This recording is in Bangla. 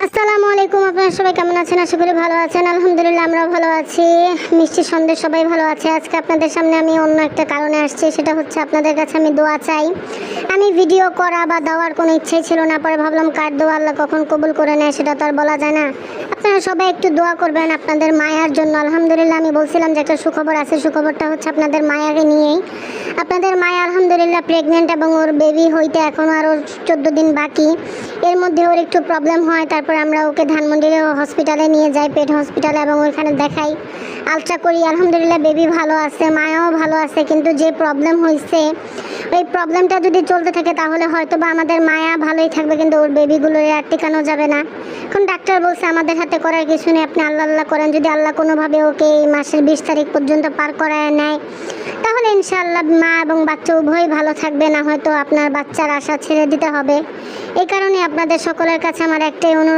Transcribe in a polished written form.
আসসালামু আলাইকুম, আপনারা সবাই কেমন আছেন? আশা করি ভালো আছেন। আলহামদুলিল্লাহ আমরাও ভালো আছি। মিষ্টি সন্দেশ সবাই ভালো আছে। আজকে আপনাদের সামনে আমি অন্য একটা কারণে আসছি, সেটা হচ্ছে আপনাদের কাছে আমি দোয়া চাই। আমি ভিডিও করা বা দেওয়ার কোনো ইচ্ছাই ছিল না, পরে ভাবলাম কার দোয়া আল্লাহ কখন কবুল করে নেয় সেটা তো আর বলা যায় না। আপনারা সবাই একটু দোয়া করবেন আপনাদের মায়ার জন্য। আলহামদুলিল্লাহ আমি বলছিলাম যে একটা সুখবর আছে, সুখবরটা হচ্ছে আপনাদের মায়াকে নিয়েই। আপনাদের মায়া আলহামদুলিল্লাহ প্রেগনেন্ট এবং ওর বেবি হইতে এখনও আরও 14 দিন বাকি। এর মধ্যে ওর একটু প্রবলেম হয়, তারপর আমরা ওকে ধানমন্ডির হসপিটালে নিয়ে যাই, পেট হসপিটালে, এবং ওইখানে দেখাই, আলট্রা করি। আলহামদুলিল্লাহ বেবি ভালো আছে, মায়াও ভালো আছে, কিন্তু যে প্রবলেম হয়েছে ওই প্রবলেমটা যদি চলতে থাকে তাহলে হয়তো বা আমাদের মায়া ভালোই থাকবে, কিন্তু ওর বেবিগুলোর আর টিকানো যাবে না। এখন ডাক্তার বলছে আমাদের হাতে করার কিছু নেই, আপনি আল্লাহ আল্লাহ করেন। যদি আল্লাহ কোনোভাবে ওকে এই মাসের 20 তারিখ পর্যন্ত পার করায় নেয় তাহলে ইনশাআল্লাহ মা এবং বাচ্চা উভয়ই ভালো থাকবে, না হয়তো আপনার বাচ্চার আশা ছেড়ে দিতে হবে। এই কারণে আপনাদের সকলের কাছে আমার একটাই অনুরোধ,